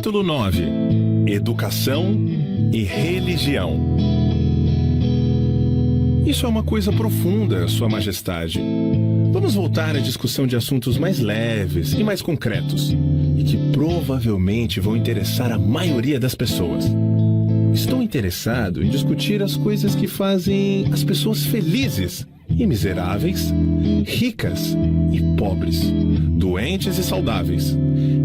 Capítulo 9. Educação e religião. Isso é uma coisa profunda, Sua Majestade. Vamos voltar à discussão de assuntos mais leves e mais concretos, e que provavelmente vão interessar a maioria das pessoas. Estou interessado em discutir as coisas que fazem as pessoas felizes e miseráveis, ricas e pobres, doentes e saudáveis.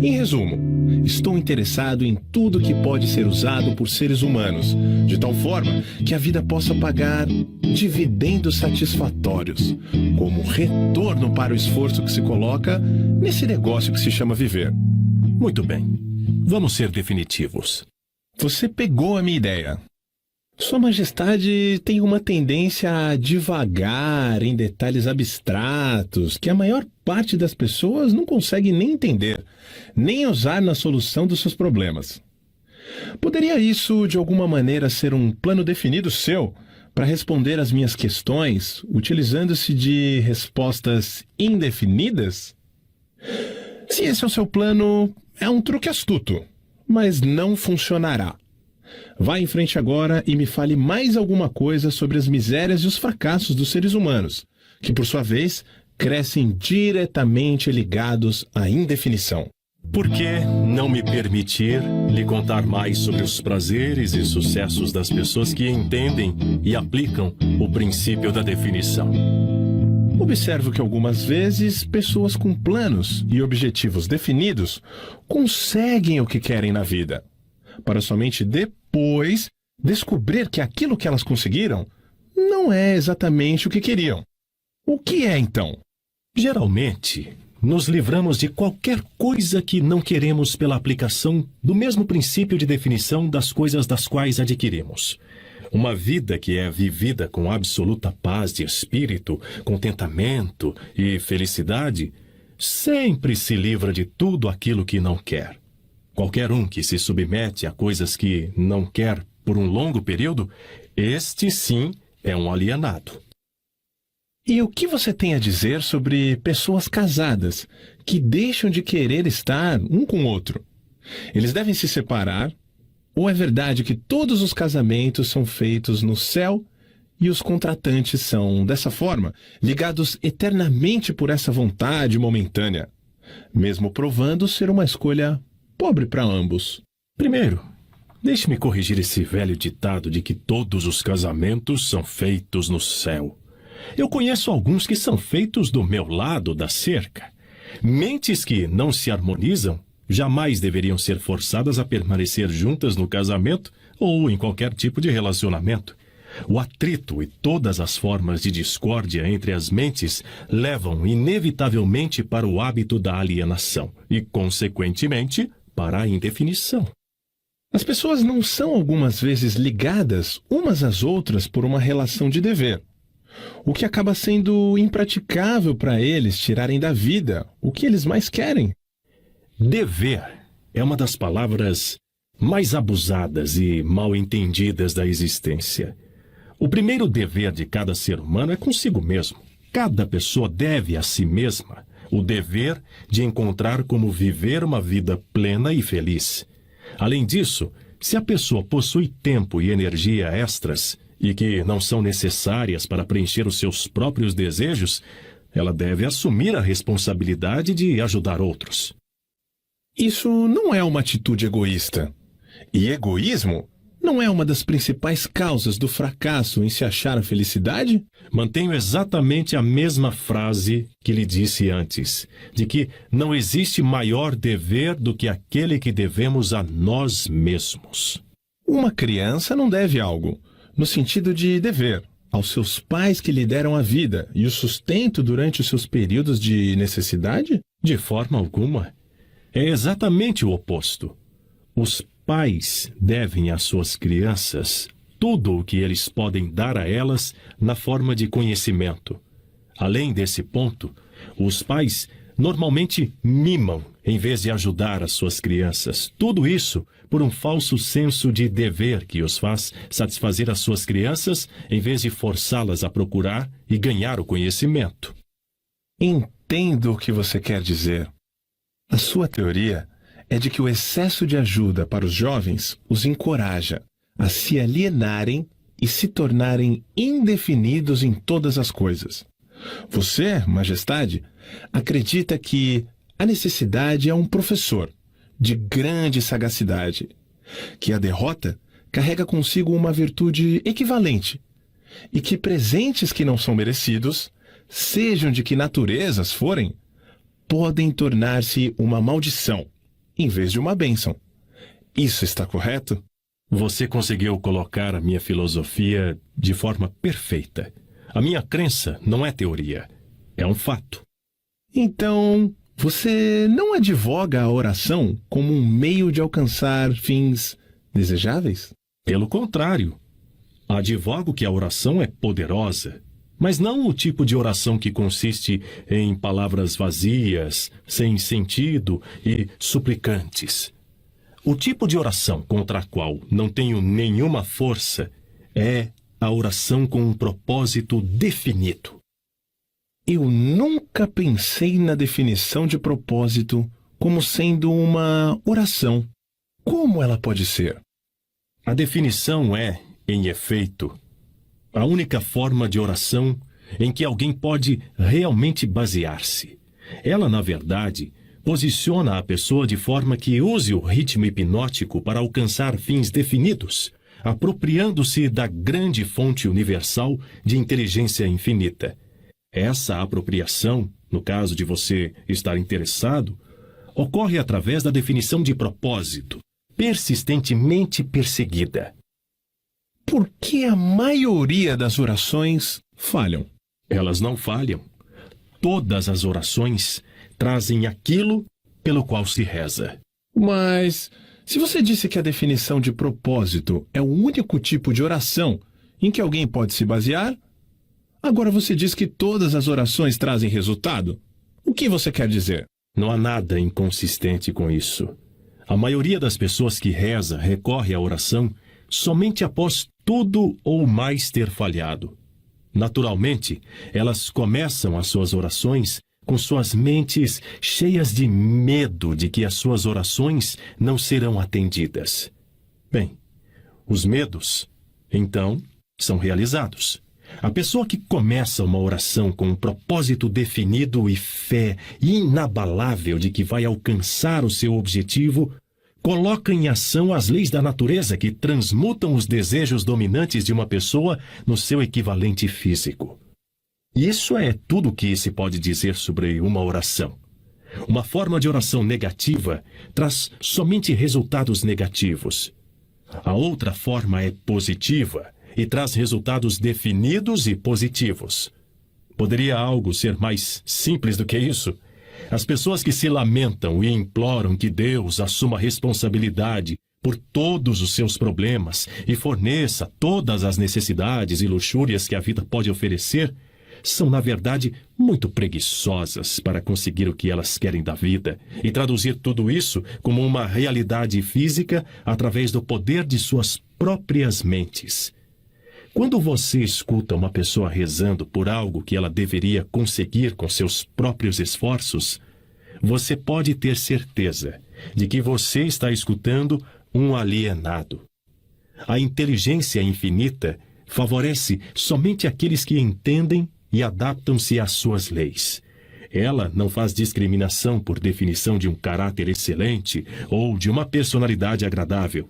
Em resumo, estou interessado em tudo que pode ser usado por seres humanos, de tal forma que a vida possa pagar dividendos satisfatórios, como retorno para o esforço que se coloca nesse negócio que se chama viver. Muito bem. Vamos ser definitivos. Você pegou a minha ideia. Sua Majestade tem uma tendência a divagar em detalhes abstratos que a maior parte das pessoas não consegue nem entender, nem usar na solução dos seus problemas. Poderia isso, de alguma maneira, ser um plano definido seu para responder às minhas questões, utilizando-se de respostas indefinidas? Se esse é o seu plano, é um truque astuto, mas não funcionará. Vá em frente agora e me fale mais alguma coisa sobre as misérias e os fracassos dos seres humanos, que, por sua vez, crescem diretamente ligados à indefinição. Por que não me permitir lhe contar mais sobre os prazeres e sucessos das pessoas que entendem e aplicam o princípio da definição? Observo que algumas vezes pessoas com planos e objetivos definidos conseguem o que querem na vida, para somente depois descobrir que aquilo que elas conseguiram não é exatamente o que queriam. O que é, então? Geralmente, nos livramos de qualquer coisa que não queremos pela aplicação do mesmo princípio de definição das coisas das quais adquirimos. Uma vida que é vivida com absoluta paz de espírito, contentamento e felicidade, sempre se livra de tudo aquilo que não quer. Qualquer um que se submete a coisas que não quer por um longo período, este sim é um alienado. E o que você tem a dizer sobre pessoas casadas que deixam de querer estar um com o outro? Eles devem se separar? Ou é verdade que todos os casamentos são feitos no céu e os contratantes são, dessa forma, ligados eternamente por essa vontade momentânea, mesmo provando ser uma escolha pobre para ambos? Primeiro, deixe-me corrigir esse velho ditado de que todos os casamentos são feitos no céu. Eu conheço alguns que são feitos do meu lado da cerca. Mentes que não se harmonizam jamais deveriam ser forçadas a permanecer juntas no casamento ou em qualquer tipo de relacionamento. O atrito e todas as formas de discórdia entre as mentes levam inevitavelmente para o hábito da alienação e, consequentemente, para a indefinição. As pessoas não são algumas vezes ligadas umas às outras por uma relação de dever, o que acaba sendo impraticável para eles tirarem da vida o que eles mais querem. Dever é uma das palavras mais abusadas e mal entendidas da existência. O primeiro dever de cada ser humano é consigo mesmo. Cada pessoa deve a si mesma o dever de encontrar como viver uma vida plena e feliz. Além disso, se a pessoa possui tempo e energia extras e que não são necessárias para preencher os seus próprios desejos, ela deve assumir a responsabilidade de ajudar outros. Isso não é uma atitude egoísta. E egoísmo não é uma das principais causas do fracasso em se achar a felicidade? Mantenho exatamente a mesma frase que lhe disse antes, de que não existe maior dever do que aquele que devemos a nós mesmos. Uma criança não deve algo, no sentido de dever, aos seus pais que lhe deram a vida e o sustento durante os seus períodos de necessidade? De forma alguma. É exatamente o oposto. Os pais devem às suas crianças tudo o que eles podem dar a elas na forma de conhecimento. Além desse ponto, os pais normalmente mimam em vez de ajudar as suas crianças. Tudo isso por um falso senso de dever que os faz satisfazer as suas crianças em vez de forçá-las a procurar e ganhar o conhecimento. Entendo o que você quer dizer. A sua teoria é de que o excesso de ajuda para os jovens os encoraja a se alienarem e se tornarem indefinidos em todas as coisas. Você, Majestade, acredita que a necessidade é um professor de grande sagacidade, que a derrota carrega consigo uma virtude equivalente e que presentes que não são merecidos, sejam de que naturezas forem, podem tornar-se uma maldição em vez de uma bênção. Isso está correto? Você conseguiu colocar a minha filosofia de forma perfeita. A minha crença não é teoria, é um fato. Então, você não advoga a oração como um meio de alcançar fins desejáveis? Pelo contrário, advogo que a oração é poderosa, mas não o tipo de oração que consiste em palavras vazias, sem sentido e suplicantes. O tipo de oração contra a qual não tenho nenhuma força é a oração com um propósito definido. Eu nunca pensei na definição de propósito como sendo uma oração. Como ela pode ser? A definição é, em efeito, a única forma de oração em que alguém pode realmente basear-se. Ela, na verdade, posiciona a pessoa de forma que use o ritmo hipnótico para alcançar fins definidos, apropriando-se da grande fonte universal de inteligência infinita. Essa apropriação, no caso de você estar interessado, ocorre através da definição de propósito, persistentemente perseguida. Por que a maioria das orações falham? Elas não falham. Todas as orações trazem aquilo pelo qual se reza. Mas, se você disse que a definição de propósito é o único tipo de oração em que alguém pode se basear, agora você diz que todas as orações trazem resultado? O que você quer dizer? Não há nada inconsistente com isso. A maioria das pessoas que reza recorre à oração somente após tudo ou mais ter falhado. Naturalmente, elas começam as suas orações com suas mentes cheias de medo de que as suas orações não serão atendidas. Bem, os medos, então, são realizados. A pessoa que começa uma oração com um propósito definido e fé inabalável de que vai alcançar o seu objetivo, coloca em ação as leis da natureza que transmutam os desejos dominantes de uma pessoa no seu equivalente físico. Isso é tudo o que se pode dizer sobre uma oração. Uma forma de oração negativa traz somente resultados negativos. A outra forma é positiva e traz resultados definidos e positivos. Poderia algo ser mais simples do que isso? As pessoas que se lamentam e imploram que Deus assuma a responsabilidade por todos os seus problemas e forneça todas as necessidades e luxúrias que a vida pode oferecer, são, na verdade, muito preguiçosas para conseguir o que elas querem da vida e traduzir tudo isso como uma realidade física através do poder de suas próprias mentes. Quando você escuta uma pessoa rezando por algo que ela deveria conseguir com seus próprios esforços, você pode ter certeza de que você está escutando um alienado. A inteligência infinita favorece somente aqueles que entendem e adaptam-se às suas leis. Ela não faz discriminação por definição de um caráter excelente ou de uma personalidade agradável.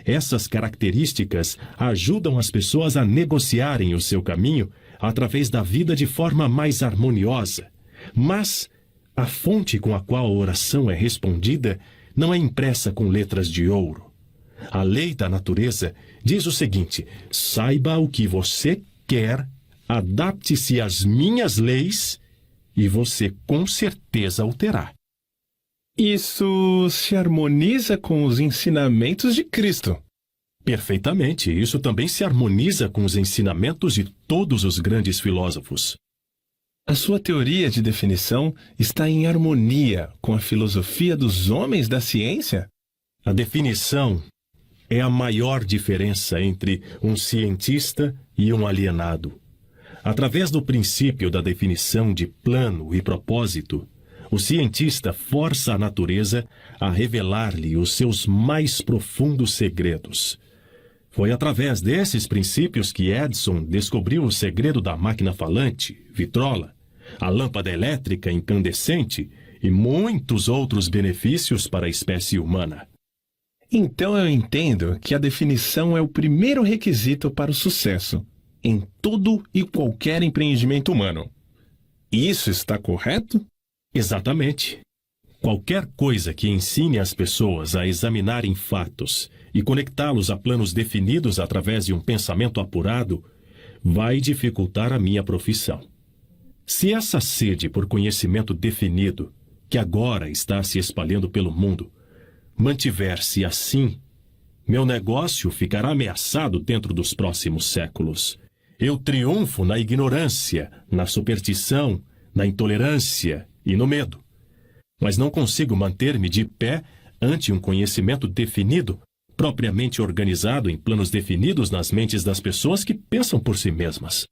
Essas características ajudam as pessoas a negociarem o seu caminho através da vida de forma mais harmoniosa. Mas a fonte com a qual a oração é respondida não é impressa com letras de ouro. A lei da natureza diz o seguinte: saiba o que você quer, adapte-se às minhas leis e você com certeza o terá. Isso se harmoniza com os ensinamentos de Cristo. Perfeitamente. Isso também se harmoniza com os ensinamentos de todos os grandes filósofos. A sua teoria de definição está em harmonia com a filosofia dos homens da ciência? A definição é a maior diferença entre um cientista e um alienado. Através do princípio da definição de plano e propósito, o cientista força a natureza a revelar-lhe os seus mais profundos segredos. Foi através desses princípios que Edison descobriu o segredo da máquina falante, vitrola, a lâmpada elétrica incandescente e muitos outros benefícios para a espécie humana. Então eu entendo que a definição é o primeiro requisito para o sucesso em todo e qualquer empreendimento humano. Isso está correto? Exatamente. Qualquer coisa que ensine as pessoas a examinarem fatos e conectá-los a planos definidos através de um pensamento apurado vai dificultar a minha profissão. Se essa sede por conhecimento definido, que agora está se espalhando pelo mundo, mantiver-se assim, meu negócio ficará ameaçado dentro dos próximos séculos. Eu triunfo na ignorância, na superstição, na intolerância e no medo. Mas não consigo manter-me de pé ante um conhecimento definido, propriamente organizado em planos definidos nas mentes das pessoas que pensam por si mesmas.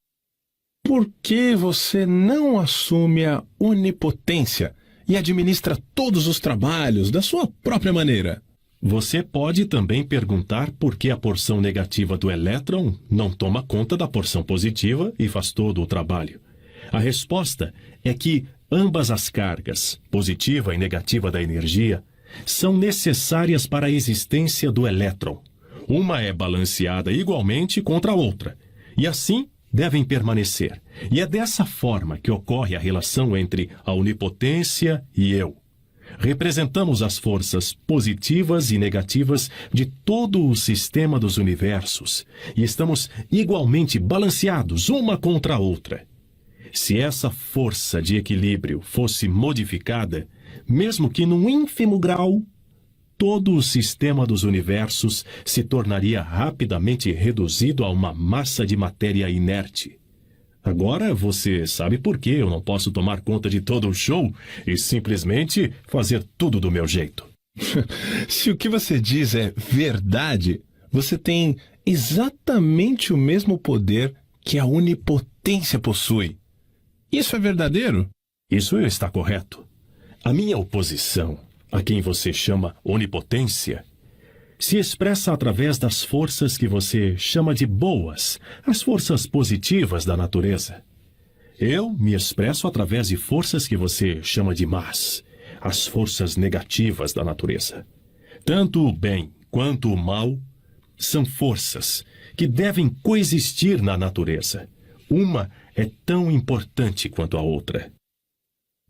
Por que você não assume a onipotência e administra todos os trabalhos da sua própria maneira? Você pode também perguntar por que a porção negativa do elétron não toma conta da porção positiva e faz todo o trabalho. A resposta é que ambas as cargas, positiva e negativa da energia, são necessárias para a existência do elétron. Uma é balanceada igualmente contra a outra, e assim devem permanecer. E é dessa forma que ocorre a relação entre a onipotência e eu. Representamos as forças positivas e negativas de todo o sistema dos universos, e estamos igualmente balanceados uma contra a outra. Se essa força de equilíbrio fosse modificada, mesmo que num ínfimo grau, todo o sistema dos universos se tornaria rapidamente reduzido a uma massa de matéria inerte. Agora você sabe por que eu não posso tomar conta de todo o show e simplesmente fazer tudo do meu jeito. Se o que você diz é verdade, você tem exatamente o mesmo poder que a onipotência possui. Isso é verdadeiro? Isso está correto. A minha oposição, a quem você chama onipotência, se expressa através das forças que você chama de boas, as forças positivas da natureza. Eu me expresso através de forças que você chama de más, as forças negativas da natureza. Tanto o bem quanto o mal são forças que devem coexistir na natureza. Uma é tão importante quanto a outra.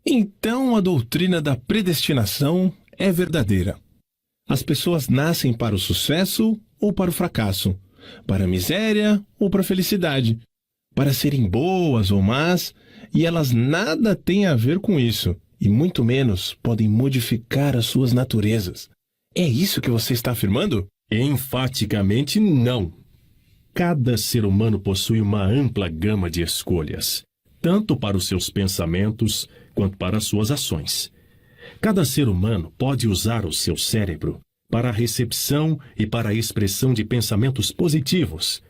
Então a doutrina da predestinação é verdadeira. As pessoas nascem para o sucesso ou para o fracasso, para a miséria ou para a felicidade, para serem boas ou más, e elas nada têm a ver com isso, e muito menos podem modificar as suas naturezas. É isso que você está afirmando? Enfaticamente não. Cada ser humano possui uma ampla gama de escolhas, tanto para os seus pensamentos quanto para as suas ações. Cada ser humano pode usar o seu cérebro para a recepção e para a expressão de pensamentos positivos,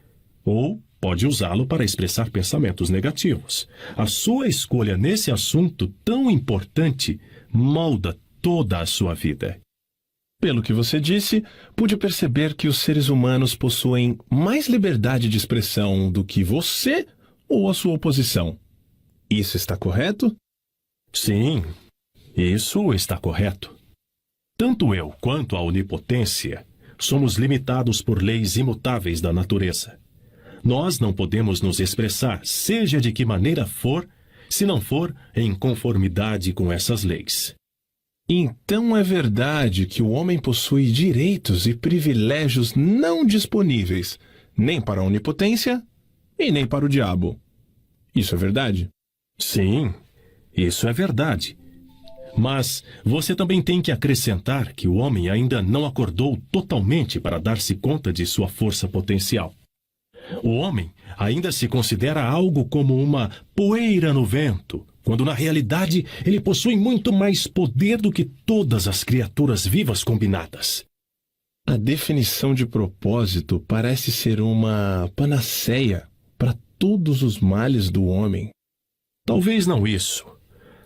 ou pode usá-lo para expressar pensamentos negativos. A sua escolha nesse assunto tão importante molda toda a sua vida. Pelo que você disse, pude perceber que os seres humanos possuem mais liberdade de expressão do que você ou a sua oposição. Isso está correto? Sim, isso está correto. Tanto eu quanto a onipotência somos limitados por leis imutáveis da natureza. Nós não podemos nos expressar, seja de que maneira for, se não for em conformidade com essas leis. Então é verdade que o homem possui direitos e privilégios não disponíveis, nem para a onipotência e nem para o diabo. Isso é verdade? Sim, isso é verdade. Mas você também tem que acrescentar que o homem ainda não acordou totalmente para dar-se conta de sua força potencial. O homem ainda se considera algo como uma poeira no vento, quando na realidade ele possui muito mais poder do que todas as criaturas vivas combinadas. A definição de propósito parece ser uma panaceia para todos os males do homem. Talvez não isso,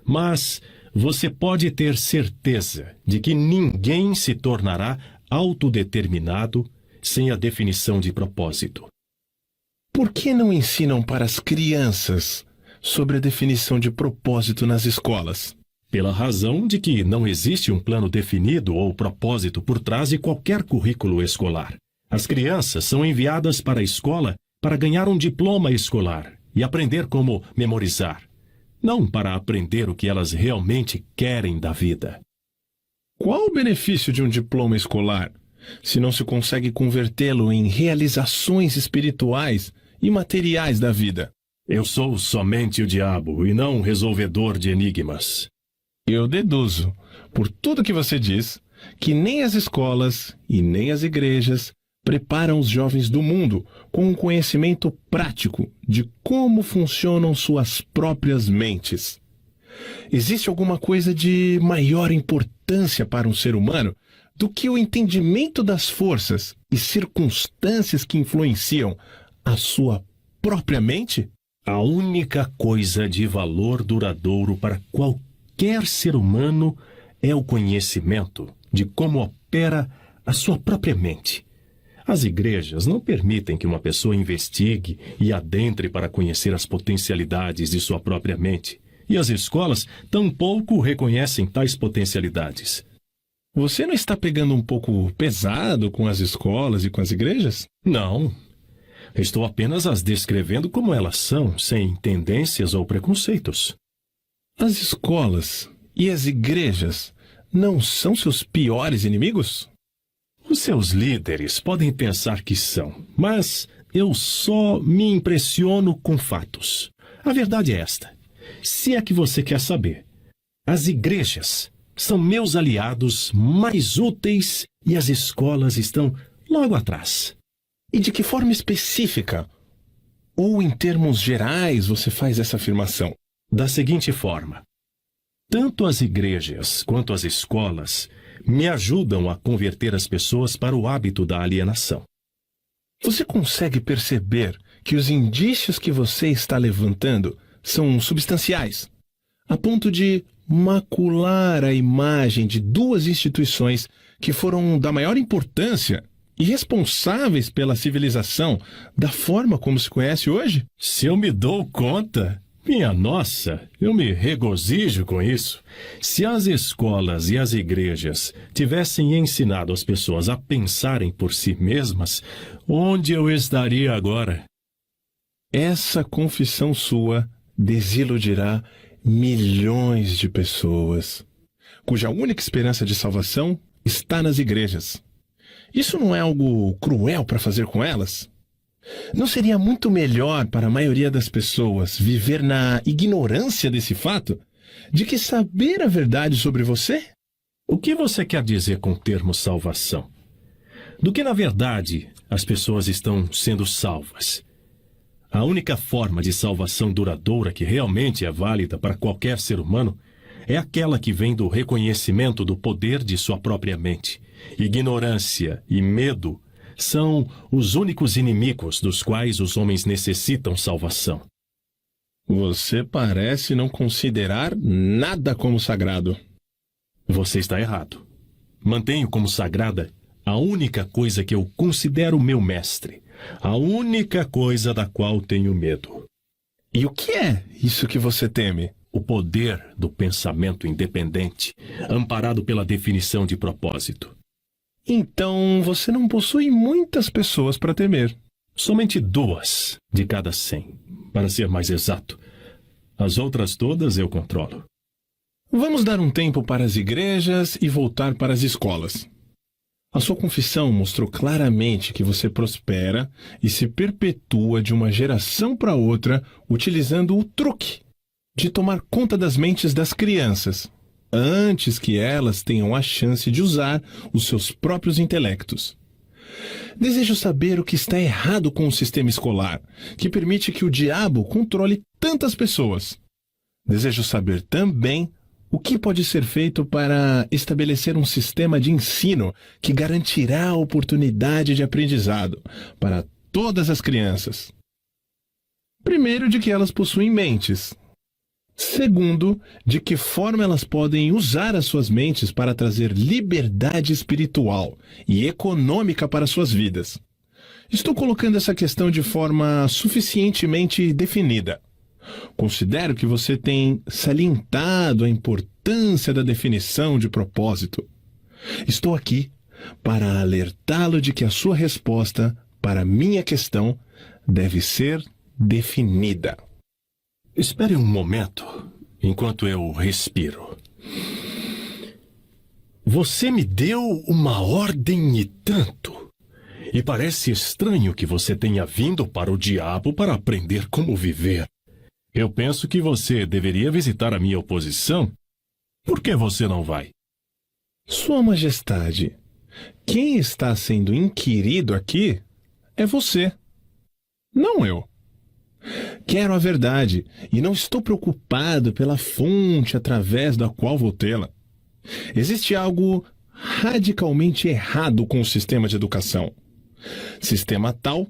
mas você pode ter certeza de que ninguém se tornará autodeterminado sem a definição de propósito. Por que não ensinam para as crianças sobre a definição de propósito nas escolas? Pela razão de que não existe um plano definido ou propósito por trás de qualquer currículo escolar. As crianças são enviadas para a escola para ganhar um diploma escolar e aprender como memorizar, não para aprender o que elas realmente querem da vida. Qual o benefício de um diploma escolar, se não se consegue convertê-lo em realizações espirituais e materiais da vida? Eu sou somente o diabo e não um resolvedor de enigmas. Eu deduzo, por tudo que você diz, que nem as escolas e nem as igrejas preparam os jovens do mundo com um conhecimento prático de como funcionam suas próprias mentes. Existe alguma coisa de maior importância para um ser humano do que o entendimento das forças e circunstâncias que influenciam a sua própria mente? A única coisa de valor duradouro para qualquer ser humano é o conhecimento de como opera a sua própria mente. As igrejas não permitem que uma pessoa investigue e adentre para conhecer as potencialidades de sua própria mente. E as escolas tampouco reconhecem tais potencialidades. Você não está pegando um pouco pesado com as escolas e com as igrejas? Não. Estou apenas as descrevendo como elas são, sem tendências ou preconceitos. As escolas e as igrejas não são seus piores inimigos? Os seus líderes podem pensar que são, mas eu só me impressiono com fatos. A verdade é esta. Se é que você quer saber, as igrejas são meus aliados mais úteis e as escolas estão logo atrás. E de que forma específica, ou em termos gerais, você faz essa afirmação? Da seguinte forma: tanto as igrejas quanto as escolas me ajudam a converter as pessoas para o hábito da alienação. Você consegue perceber que os indícios que você está levantando são substanciais, a ponto de macular a imagem de duas instituições que foram da maior importância e responsáveis pela civilização da forma como se conhece hoje? Se eu me dou conta, minha nossa, eu me regozijo com isso. Se as escolas e as igrejas tivessem ensinado as pessoas a pensarem por si mesmas, onde eu estaria agora? Essa confissão sua desiludirá milhões de pessoas, cuja única esperança de salvação está nas igrejas. Isso não é algo cruel para fazer com elas? Não seria muito melhor para a maioria das pessoas viver na ignorância desse fato, de que saber a verdade sobre você? O que você quer dizer com o termo salvação? Do que, na verdade, as pessoas estão sendo salvas? A única forma de salvação duradoura que realmente é válida para qualquer ser humano é aquela que vem do reconhecimento do poder de sua própria mente. Ignorância e medo são os únicos inimigos dos quais os homens necessitam salvação. Você parece não considerar nada como sagrado. Você está errado. Mantenho como sagrada a única coisa que eu considero meu mestre, a única coisa da qual tenho medo. E o que é isso que você teme? O poder do pensamento independente, amparado pela definição de propósito. Então você não possui muitas pessoas para temer. Somente 2 de cada 100, para ser mais exato. As outras todas eu controlo. Vamos dar um tempo para as igrejas e voltar para as escolas. A sua confissão mostrou claramente que você prospera e se perpetua de uma geração para outra utilizando o truque de tomar conta das mentes das crianças, antes que elas tenham a chance de usar os seus próprios intelectos. Desejo saber o que está errado com o sistema escolar, que permite que o diabo controle tantas pessoas. Desejo saber também o que pode ser feito para estabelecer um sistema de ensino que garantirá a oportunidade de aprendizado para todas as crianças. Primeiro, de que elas possuem mentes. Segundo, de que forma elas podem usar as suas mentes para trazer liberdade espiritual e econômica para suas vidas. Estou colocando essa questão de forma suficientemente definida. Considero que você tem salientado a importância da definição de propósito. Estou aqui para alertá-lo de que a sua resposta para a minha questão deve ser definida. Espere um momento, enquanto eu respiro. Você me deu uma ordem e tanto. E parece estranho que você tenha vindo para o diabo para aprender como viver. Eu penso que você deveria visitar a minha oposição. Por que você não vai? Sua Majestade, quem está sendo inquirido aqui é você, não eu. Quero a verdade e não estou preocupado pela fonte através da qual vou tê-la. Existe algo radicalmente errado com o sistema de educação. Sistema tal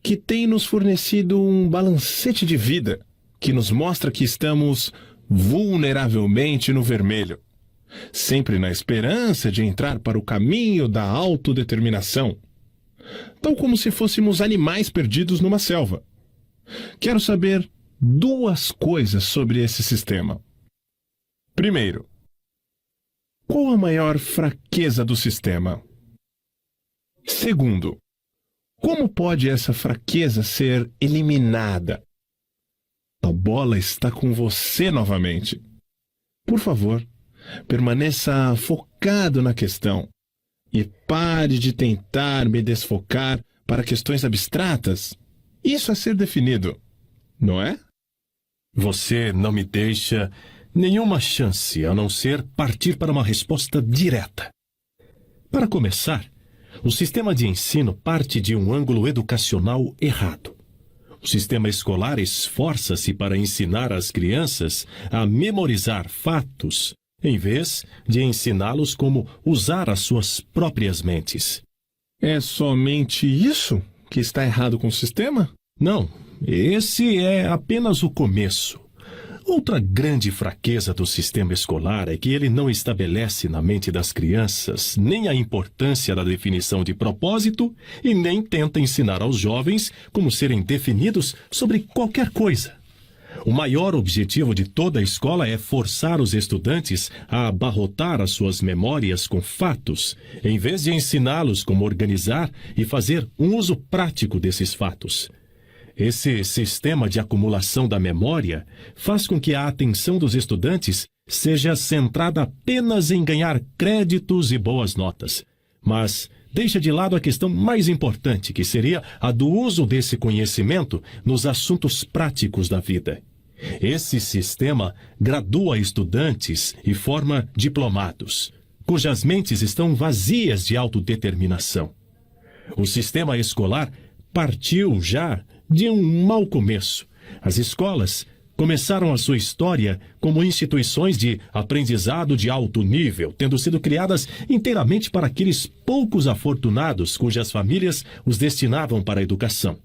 que tem nos fornecido um balancete de vida que nos mostra que estamos vulneravelmente no vermelho, sempre na esperança de entrar para o caminho da autodeterminação, tal como se fôssemos animais perdidos numa selva. Quero saber duas coisas sobre esse sistema. Primeiro, qual a maior fraqueza do sistema? Segundo, como pode essa fraqueza ser eliminada? A bola está com você novamente. Por favor, permaneça focado na questão e pare de tentar me desfocar para questões abstratas. Isso a ser definido, não é? Você não me deixa nenhuma chance a não ser partir para uma resposta direta. Para começar, o sistema de ensino parte de um ângulo educacional errado. O sistema escolar esforça-se para ensinar as crianças a memorizar fatos, em vez de ensiná-los como usar as suas próprias mentes. É somente isso que está errado com o sistema? Não, esse é apenas o começo. Outra grande fraqueza do sistema escolar é que ele não estabelece na mente das crianças nem a importância da definição de propósito e nem tenta ensinar aos jovens como serem definidos sobre qualquer coisa. O maior objetivo de toda a escola é forçar os estudantes a abarrotar as suas memórias com fatos, em vez de ensiná-los como organizar e fazer um uso prático desses fatos. Esse sistema de acumulação da memória faz com que a atenção dos estudantes seja centrada apenas em ganhar créditos e boas notas, mas deixa de lado a questão mais importante, que seria a do uso desse conhecimento nos assuntos práticos da vida. Esse sistema gradua estudantes e forma diplomados, cujas mentes estão vazias de autodeterminação. O sistema escolar partiu já de um mau começo. As escolas começaram a sua história como instituições de aprendizado de alto nível, tendo sido criadas inteiramente para aqueles poucos afortunados cujas famílias os destinavam para a educação.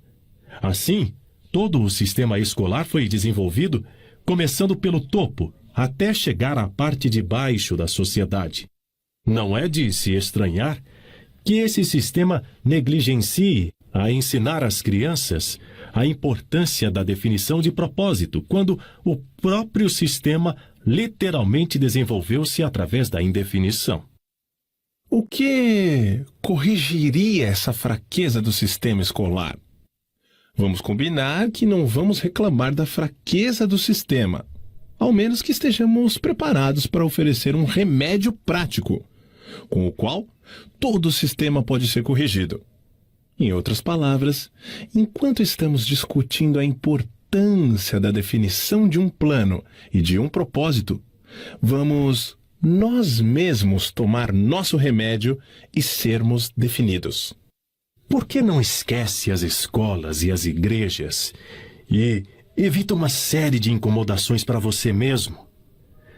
Assim, todo o sistema escolar foi desenvolvido começando pelo topo até chegar à parte de baixo da sociedade. Não é de se estranhar que esse sistema negligencie a ensinar às crianças a importância da definição de propósito, quando o próprio sistema literalmente desenvolveu-se através da indefinição. O que corrigiria essa fraqueza do sistema escolar? Vamos combinar que não vamos reclamar da fraqueza do sistema, ao menos que estejamos preparados para oferecer um remédio prático, com o qual todo o sistema pode ser corrigido. Em outras palavras, enquanto estamos discutindo a importância da definição de um plano e de um propósito, vamos nós mesmos tomar nosso remédio e sermos definidos. Por que não esquece as escolas e as igrejas e evita uma série de incomodações para você mesmo?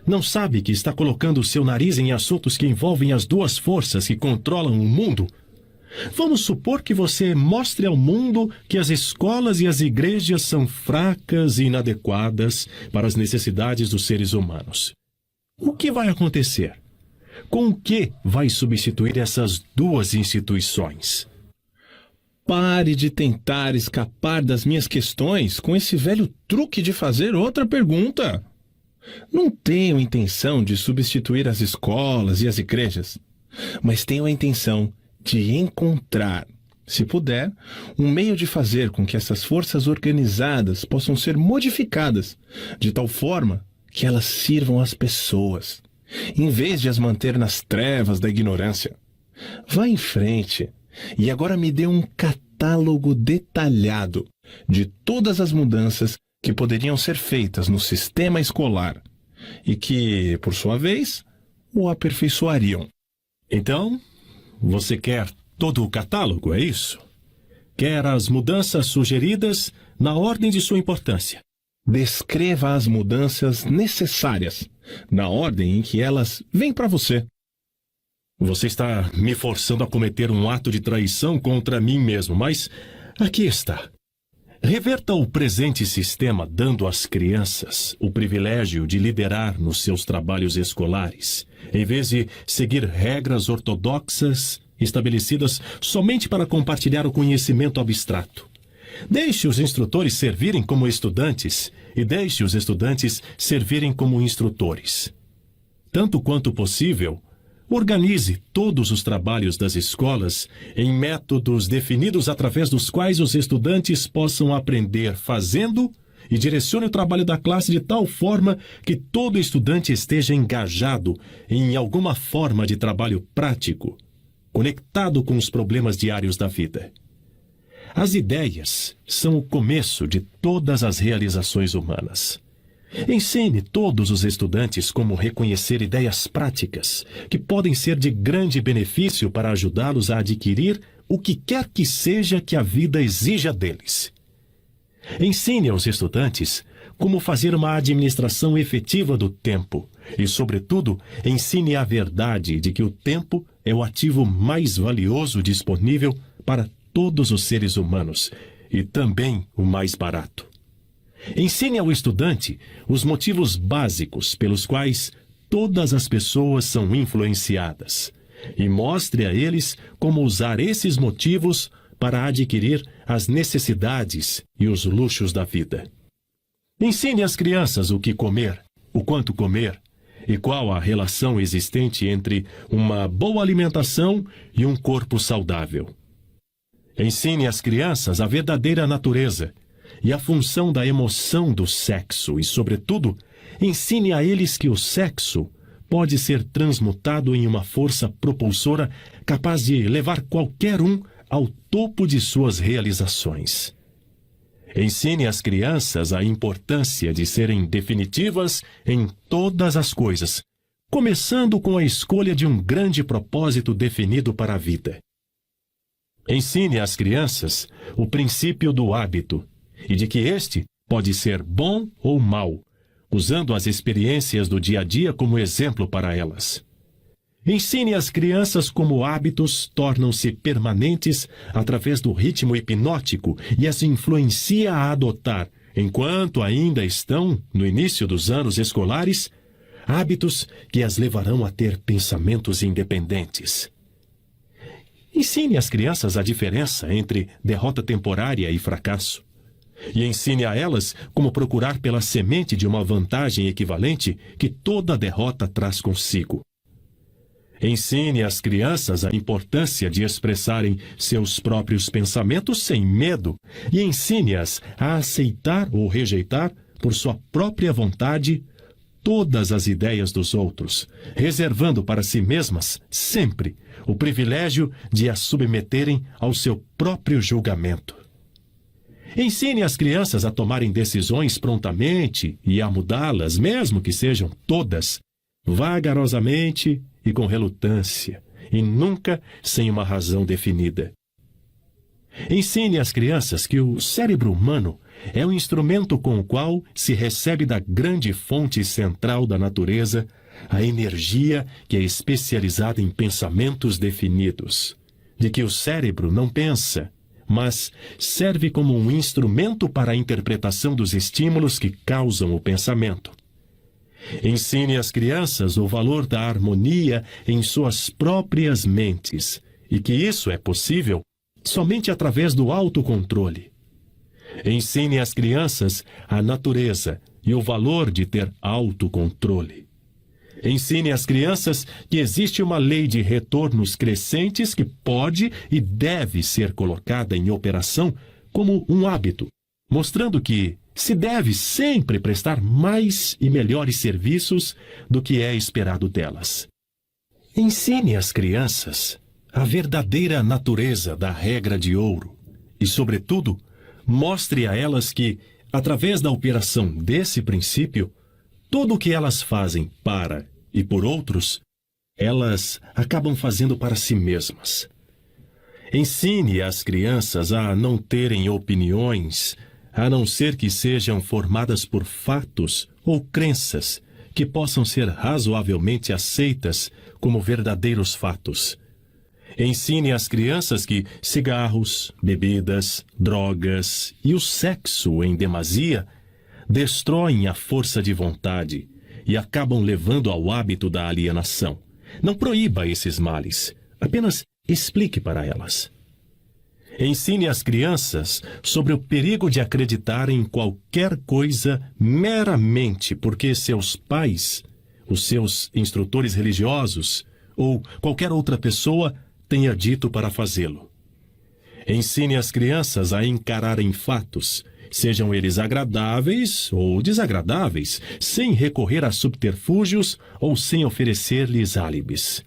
Não sabe que está colocando o seu nariz em assuntos que envolvem as duas forças que controlam o mundo? Vamos supor que você mostre ao mundo que as escolas e as igrejas são fracas e inadequadas para as necessidades dos seres humanos. O que vai acontecer? Com o que vai substituir essas duas instituições? Pare de tentar escapar das minhas questões com esse velho truque de fazer outra pergunta. Não tenho intenção de substituir as escolas e as igrejas, mas tenho a intenção de encontrar, se puder, um meio de fazer com que essas forças organizadas possam ser modificadas de tal forma que elas sirvam às pessoas, em vez de as manter nas trevas da ignorância. Vá em frente e agora me dê um catálogo detalhado de todas as mudanças que poderiam ser feitas no sistema escolar e que, por sua vez, o aperfeiçoariam. Então, você quer todo o catálogo, é isso? Quer as mudanças sugeridas na ordem de sua importância? Descreva as mudanças necessárias, na ordem em que elas vêm para você. Você está me forçando a cometer um ato de traição contra mim mesmo, mas aqui está. Reverta o presente sistema dando às crianças o privilégio de liderar nos seus trabalhos escolares, em vez de seguir regras ortodoxas estabelecidas somente para compartilhar o conhecimento abstrato. Deixe os instrutores servirem como estudantes e deixe os estudantes servirem como instrutores. Tanto quanto possível, organize todos os trabalhos das escolas em métodos definidos através dos quais os estudantes possam aprender fazendo e direcione o trabalho da classe de tal forma que todo estudante esteja engajado em alguma forma de trabalho prático, conectado com os problemas diários da vida. As ideias são o começo de todas as realizações humanas. Ensine todos os estudantes como reconhecer ideias práticas, que podem ser de grande benefício para ajudá-los a adquirir o que quer que seja que a vida exija deles. Ensine aos estudantes como fazer uma administração efetiva do tempo e, sobretudo, ensine a verdade de que o tempo é o ativo mais valioso disponível para todos os seres humanos e também o mais barato. Ensine ao estudante os motivos básicos pelos quais todas as pessoas são influenciadas e mostre a eles como usar esses motivos para adquirir as necessidades e os luxos da vida. Ensine às crianças o que comer, o quanto comer e qual a relação existente entre uma boa alimentação e um corpo saudável. Ensine às crianças a verdadeira natureza e a função da emoção do sexo e, sobretudo, ensine a eles que o sexo pode ser transmutado em uma força propulsora capaz de levar qualquer um ao topo de suas realizações. Ensine às crianças a importância de serem definitivas em todas as coisas, começando com a escolha de um grande propósito definido para a vida. Ensine às crianças o princípio do hábito e de que este pode ser bom ou mau, usando as experiências do dia a dia como exemplo para elas. Ensine às crianças como hábitos tornam-se permanentes através do ritmo hipnótico e as influencia a adotar, enquanto ainda estão no início dos anos escolares, hábitos que as levarão a ter pensamentos independentes. Ensine às crianças a diferença entre derrota temporária e fracasso. E ensine a elas como procurar pela semente de uma vantagem equivalente que toda derrota traz consigo. Ensine às crianças a importância de expressarem seus próprios pensamentos sem medo e ensine-as a aceitar ou rejeitar, por sua própria vontade, todas as ideias dos outros, reservando para si mesmas, sempre, o privilégio de as submeterem ao seu próprio julgamento. Ensine as crianças a tomarem decisões prontamente e a mudá-las, mesmo que sejam todas, vagarosamente e com relutância, e nunca sem uma razão definida. Ensine às crianças que o cérebro humano é o instrumento com o qual se recebe da grande fonte central da natureza a energia que é especializada em pensamentos definidos, de que o cérebro não pensa, mas serve como um instrumento para a interpretação dos estímulos que causam o pensamento. Ensine às crianças o valor da harmonia em suas próprias mentes e que isso é possível somente através do autocontrole. Ensine às crianças a natureza e o valor de ter autocontrole. Ensine às crianças que existe uma lei de retornos crescentes que pode e deve ser colocada em operação como um hábito, mostrando que se deve sempre prestar mais e melhores serviços do que é esperado delas. Ensine às crianças a verdadeira natureza da regra de ouro e, sobretudo, mostre a elas que, através da operação desse princípio, tudo o que elas fazem para e por outros, elas acabam fazendo para si mesmas. Ensine às crianças a não terem opiniões, a não ser que sejam formadas por fatos ou crenças que possam ser razoavelmente aceitas como verdadeiros fatos. Ensine às crianças que cigarros, bebidas, drogas e o sexo em demasia destroem a força de vontade e acabam levando ao hábito da alienação. Não proíba esses males, apenas explique para elas. Ensine às crianças sobre o perigo de acreditar em qualquer coisa meramente porque seus pais, os seus instrutores religiosos ou qualquer outra pessoa tenha dito para fazê-lo. Ensine as crianças a encararem fatos, sejam eles agradáveis ou desagradáveis, sem recorrer a subterfúgios ou sem oferecer-lhes álibis.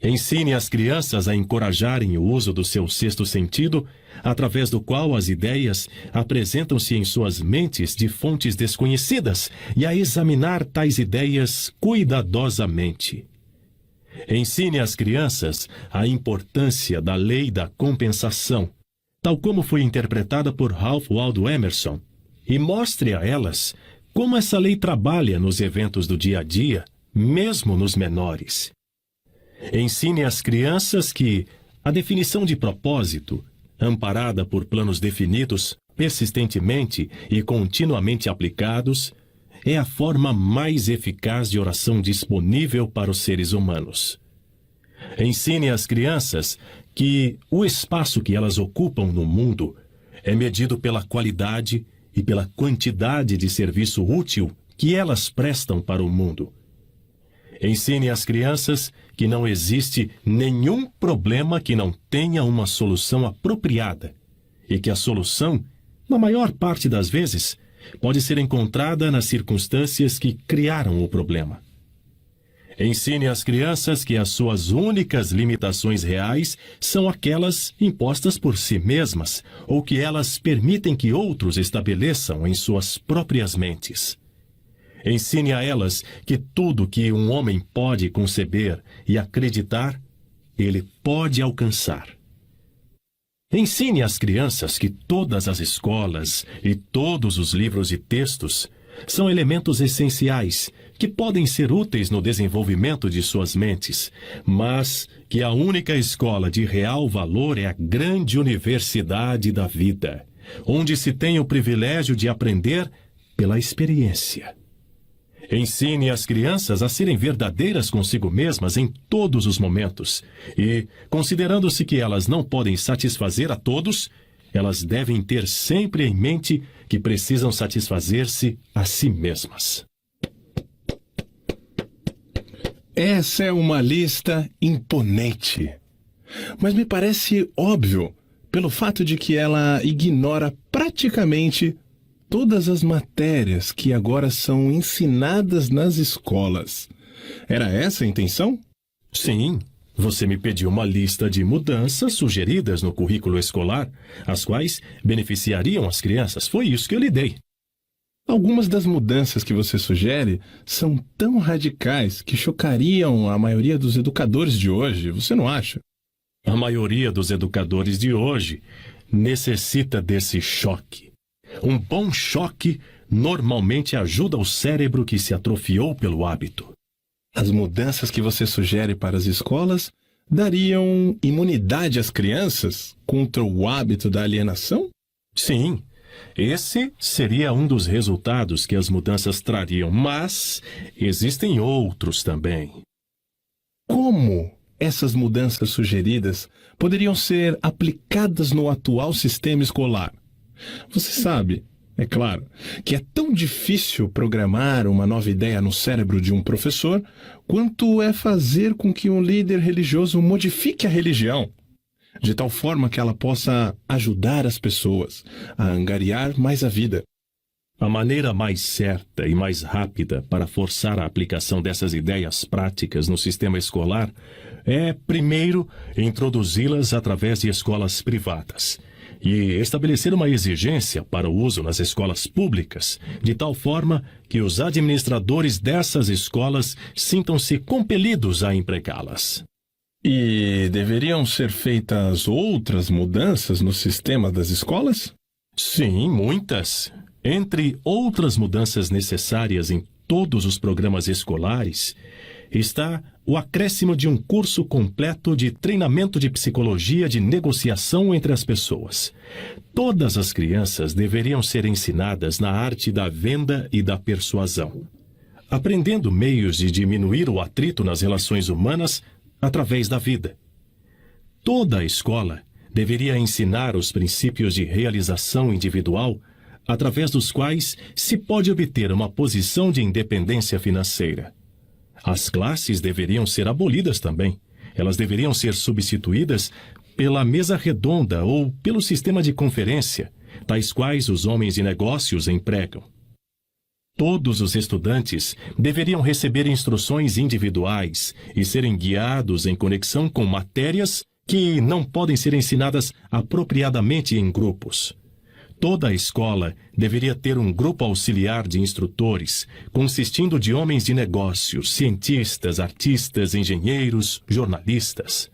Ensine as crianças a encorajarem o uso do seu sexto sentido, através do qual as ideias apresentam-se em suas mentes de fontes desconhecidas e a examinar tais ideias cuidadosamente. Ensine às crianças a importância da lei da compensação, tal como foi interpretada por Ralph Waldo Emerson, e mostre a elas como essa lei trabalha nos eventos do dia a dia, mesmo nos menores. Ensine às crianças que a definição de propósito, amparada por planos definidos persistentemente e continuamente aplicados, é a forma mais eficaz de oração disponível para os seres humanos. Ensine às crianças que o espaço que elas ocupam no mundo é medido pela qualidade e pela quantidade de serviço útil que elas prestam para o mundo. Ensine às crianças que não existe nenhum problema que não tenha uma solução apropriada e que a solução, na maior parte das vezes, pode ser encontrada nas circunstâncias que criaram o problema. Ensine às crianças que as suas únicas limitações reais são aquelas impostas por si mesmas ou que elas permitem que outros estabeleçam em suas próprias mentes. Ensine a elas que tudo que um homem pode conceber e acreditar, ele pode alcançar. Ensine às crianças que todas as escolas e todos os livros e textos são elementos essenciais que podem ser úteis no desenvolvimento de suas mentes, mas que a única escola de real valor é a grande universidade da vida, onde se tem o privilégio de aprender pela experiência. Ensine as crianças a serem verdadeiras consigo mesmas em todos os momentos e, considerando-se que elas não podem satisfazer a todos, elas devem ter sempre em mente que precisam satisfazer-se a si mesmas. Essa é uma lista imponente, mas me parece óbvio pelo fato de que ela ignora praticamente todas as matérias que agora são ensinadas nas escolas. Era essa a intenção? Sim, você me pediu uma lista de mudanças sugeridas no currículo escolar, as quais beneficiariam as crianças. Foi isso que eu lhe dei. Algumas das mudanças que você sugere são tão radicais que chocariam a maioria dos educadores de hoje, você não acha? A maioria dos educadores de hoje necessita desse choque. Um bom choque normalmente ajuda o cérebro que se atrofiou pelo hábito. As mudanças que você sugere para as escolas dariam imunidade às crianças contra o hábito da alienação? Sim, esse seria um dos resultados que as mudanças trariam, mas existem outros também. Como essas mudanças sugeridas poderiam ser aplicadas no atual sistema escolar? Você sabe, é claro, que é tão difícil programar uma nova ideia no cérebro de um professor quanto é fazer com que um líder religioso modifique a religião, de tal forma que ela possa ajudar as pessoas a angariar mais a vida. A maneira mais certa e mais rápida para forçar a aplicação dessas ideias práticas no sistema escolar é, primeiro, introduzi-las através de escolas privadas e estabelecer uma exigência para o uso nas escolas públicas, de tal forma que os administradores dessas escolas sintam-se compelidos a empregá-las. E deveriam ser feitas outras mudanças no sistema das escolas? Sim, muitas. Entre outras mudanças necessárias em todos os programas escolares, está o acréscimo de um curso completo de treinamento de psicologia de negociação entre as pessoas. Todas as crianças deveriam ser ensinadas na arte da venda e da persuasão, aprendendo meios de diminuir o atrito nas relações humanas através da vida. Toda a escola deveria ensinar os princípios de realização individual através dos quais se pode obter uma posição de independência financeira. As classes deveriam ser abolidas também. Elas deveriam ser substituídas pela mesa redonda ou pelo sistema de conferência, tais quais os homens de negócios empregam. Todos os estudantes deveriam receber instruções individuais e serem guiados em conexão com matérias que não podem ser ensinadas apropriadamente em grupos. Toda a escola deveria ter um grupo auxiliar de instrutores, consistindo de homens de negócios, cientistas, artistas, engenheiros, jornalistas.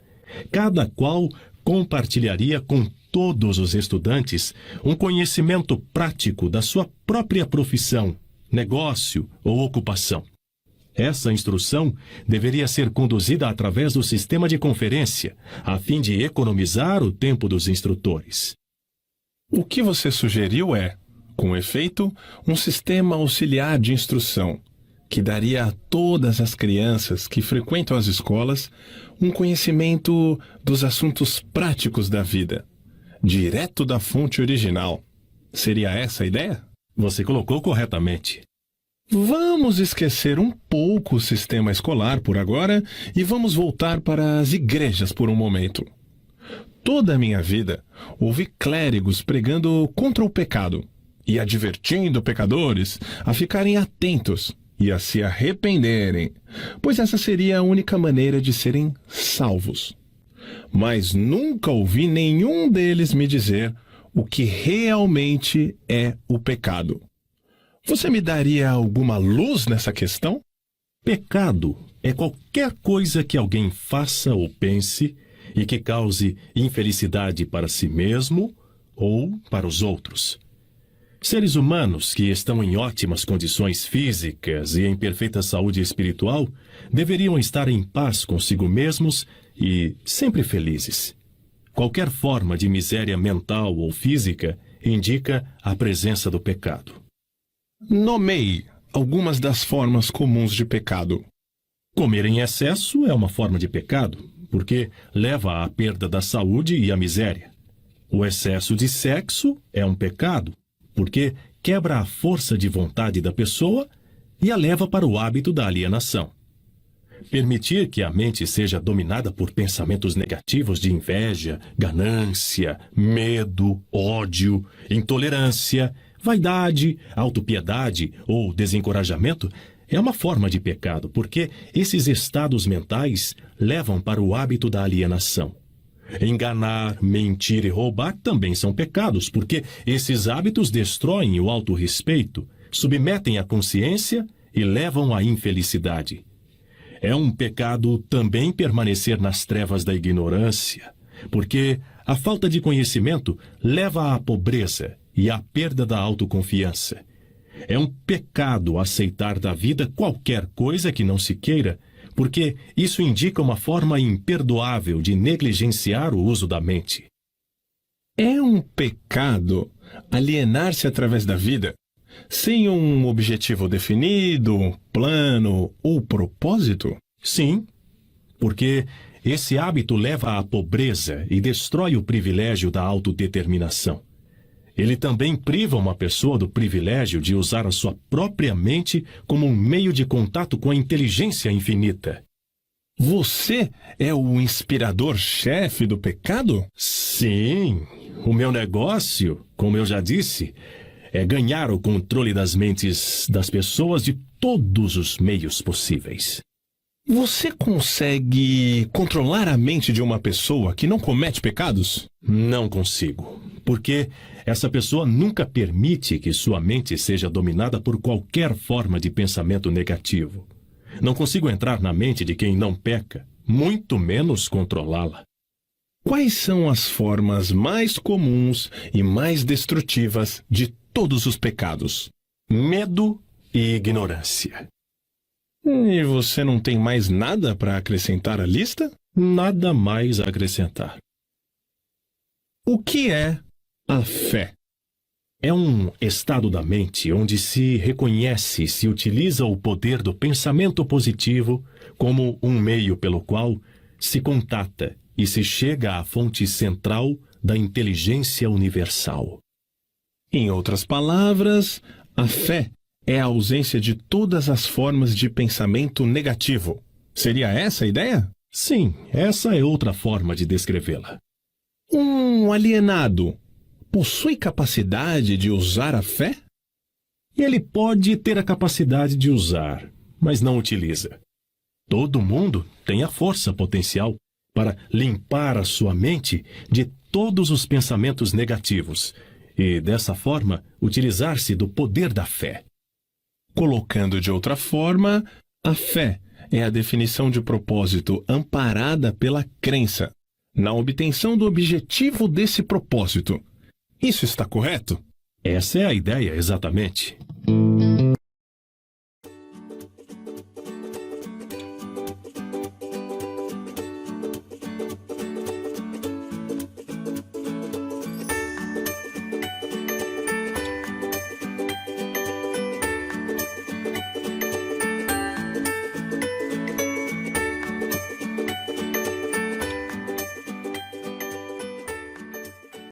Cada qual compartilharia com todos os estudantes um conhecimento prático da sua própria profissão, negócio ou ocupação. Essa instrução deveria ser conduzida através do sistema de conferência, a fim de economizar o tempo dos instrutores. O que você sugeriu é, com efeito, um sistema auxiliar de instrução, que daria a todas as crianças que frequentam as escolas um conhecimento dos assuntos práticos da vida, direto da fonte original. Seria essa a ideia? Você colocou corretamente. Vamos esquecer um pouco o sistema escolar por agora e vamos voltar para as igrejas por um momento. Toda a minha vida, ouvi clérigos pregando contra o pecado e advertindo pecadores a ficarem atentos e a se arrependerem, pois essa seria a única maneira de serem salvos. Mas nunca ouvi nenhum deles me dizer o que realmente é o pecado. Você me daria alguma luz nessa questão? Pecado é qualquer coisa que alguém faça ou pense e que cause infelicidade para si mesmo ou para os outros. Seres humanos que estão em ótimas condições físicas e em perfeita saúde espiritual deveriam estar em paz consigo mesmos e sempre felizes. Qualquer forma de miséria mental ou física indica a presença do pecado. Nomeie algumas das formas comuns de pecado. Comer em excesso é uma forma de pecado, porque leva à perda da saúde e à miséria. O excesso de sexo é um pecado, porque quebra a força de vontade da pessoa e a leva para o hábito da alienação. Permitir que a mente seja dominada por pensamentos negativos de inveja, ganância, medo, ódio, intolerância, vaidade, autopiedade ou desencorajamento é uma forma de pecado, porque esses estados mentais levam para o hábito da alienação. Enganar, mentir e roubar também são pecados, porque esses hábitos destroem o autorrespeito, submetem a consciência e levam à infelicidade. É um pecado também permanecer nas trevas da ignorância, porque a falta de conhecimento leva à pobreza e à perda da autoconfiança. É um pecado aceitar da vida qualquer coisa que não se queira, porque isso indica uma forma imperdoável de negligenciar o uso da mente. É um pecado alienar-se através da vida, sem um objetivo definido, plano ou propósito? Sim, porque esse hábito leva à pobreza e destrói o privilégio da autodeterminação. Ele também priva uma pessoa do privilégio de usar a sua própria mente como um meio de contato com a inteligência infinita. Você é o inspirador-chefe do pecado? Sim, o meu negócio, como eu já disse, é ganhar o controle das mentes das pessoas de todos os meios possíveis. Você consegue controlar a mente de uma pessoa que não comete pecados? Não consigo, porque essa pessoa nunca permite que sua mente seja dominada por qualquer forma de pensamento negativo. Não consigo entrar na mente de quem não peca, muito menos controlá-la. Quais são as formas mais comuns e mais destrutivas de todos os pecados? Medo e ignorância. E você não tem mais nada para acrescentar à lista? Nada mais a acrescentar. O que é a fé? É um estado da mente onde se reconhece e se utiliza o poder do pensamento positivo como um meio pelo qual se contata e se chega à fonte central da inteligência universal. Em outras palavras, a fé é a ausência de todas as formas de pensamento negativo. Seria essa a ideia? Sim, essa é outra forma de descrevê-la. Um alienado possui capacidade de usar a fé? Ele pode ter a capacidade de usar, mas não utiliza. Todo mundo tem a força potencial para limpar a sua mente de todos os pensamentos negativos e, dessa forma, utilizar-se do poder da fé. Colocando de outra forma, a fé é a definição de propósito amparada pela crença, na obtenção do objetivo desse propósito. Isso está correto? Essa é a ideia, exatamente.